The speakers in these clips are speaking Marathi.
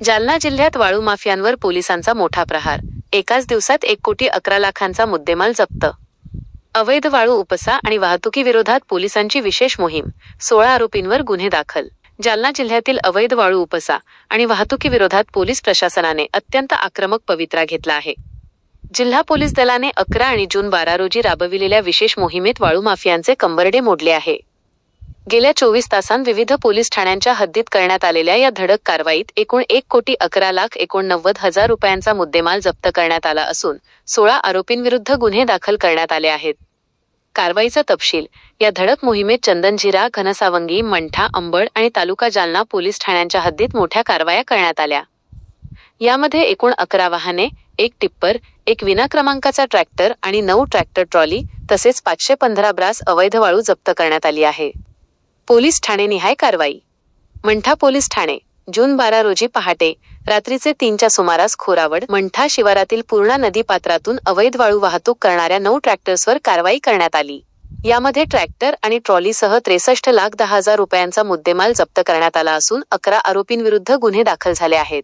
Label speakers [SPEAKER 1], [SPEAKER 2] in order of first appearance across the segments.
[SPEAKER 1] जालना जिल्ह्यात वाळू माफियांवर पोलिसांचा मोठा प्रहार। एकाच दिवसात 1,11,00,000चा मुद्देमाल जप्त। अवैध वाळू उपसा आणि वाहतुकीविरोधात पोलिसांची विशेष मोहीम। 16 आरोपींवर गुन्हे दाखल। जालना जिल्ह्यातील अवैध वाळू उपसा आणि वाहतुकीविरोधात पोलीस प्रशासनाने अत्यंत आक्रमक पवित्रा घेतला आहे। जिल्हा पोलीस दलाने 11 आणि जून 12 रोजी राबविलेल्या विशेष मोहिमेत वाळू माफियांचे कंबरडे मोडले आहे। गेल्या 24 तासांत विविध पोलीस ठाण्यांच्या हद्दीत करण्यात आलेल्या या धडक कारवाईत एकूण 1,11,89,000 रुपयांचा मुद्देमाल जप्त करण्यात आला असून 16 आरोपींविरुद्ध गुन्हे दाखल करण्यात आले आहेत। कारवाईचा तपशील। या धडक मोहिमेत चंदनझिरा, घनसावंगी, मंठा, अंबड आणि तालुका जालना पोलीस ठाण्यांच्या हद्दीत मोठ्या कारवाया करण्यात आल्या। यामध्ये एकूण 11 वाहने, 1 टिप्पर, 1 विना क्रमांकाचा ट्रॅक्टर आणि 9 ट्रॅक्टर ट्रॉली तसेच 515 ब्रास अवैध वाळू जप्त करण्यात आली आहे। पोलीस ठाणे निहाय कारवाई। मंठा पोलीस ठाणे, जून 12 रोजी पहाटे रात्रीचे 3च्या सुमारास खोरावड मंठा शिवारातील पूर्णा नदी पात्रातून अवैध वाळू वाहतूक करणाऱ्या 9 ट्रॅक्टर्सवर कारवाई करण्यात आली। यामध्ये ट्रॅक्टर आणि ट्रॉलीसह 63,10,000 रुपयांचा मुद्देमाल जप्त करण्यात आला असून 11 आरोपींविरुद्ध गुन्हे दाखल झाले आहेत।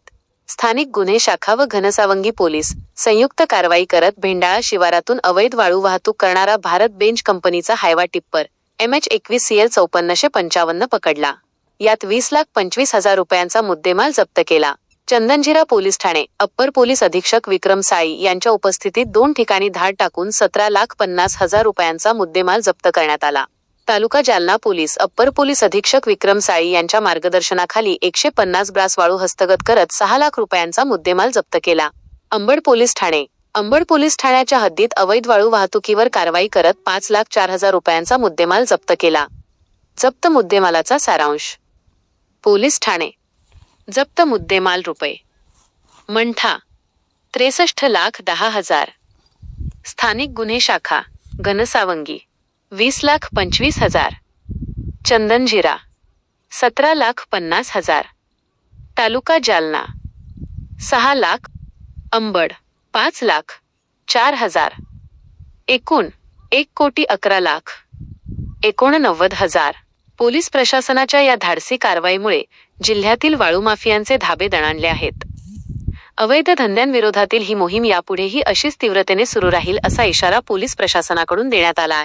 [SPEAKER 1] स्थानिक गुन्हे शाखा व घनसावंगी पोलीस संयुक्त कारवाई करत भेंडाळा शिवारातून अवैध वाळू वाहतूक करणारा भारत बेंच कंपनीचा हायवा टिप्पर MH21CL 5455 पकडला। यात 20,25,000 रुपयांचा मुद्देमाल जप्त केला। Chandanzira police Thane upper police अधीक्षक विक्रम साळी यांच्या उपस्थितीत 2 ठिकाणी धाड टाकून 17,50,000 रुपयांचा मुद्देमाल जप्त करण्यात आला। तालुका जालना पोलीस अप्पर पोलीस अधीक्षक विक्रम साळी यांच्या मार्गदर्शनाखाली 150 ब्रास वाळू हस्तगत करत 6 लाख रुपयांचा मुद्देमाल जप्त केला। अंबड पोलीस ठाणे अंबड पोलीस ठाण्याच्या हद्दीत अवैध वाळू वाहतुकीवर कारवाई करत 5,04,000 रुपयांचा मुद्देमाल जप्त केला। जप्त मुद्देमालाचा सारांश। पोलीस ठाणे जप्त मुद्देमाल रुपये मंठा 63,10,000। स्थानिक गुन्हे शाखा घनसावंगी 20,25,000। चंदनझिरा 17,50,000। तालुका जालना 6 लाख। अंबड 5,04,000। एकूण 1,11,89,000। पोलीस प्रशासनाच्या या धाडसी कारवाईमुळे जिल्ह्यातील वाळू माफियांचे धाबे दणाणले आहेत। अवैध धंद्यांविरोधातील ही मोहीम यापुढेही अशीच तीव्रतेने सुरू राहील असा इशारा पोलीस प्रशासनाकडून देण्यात आला आहे।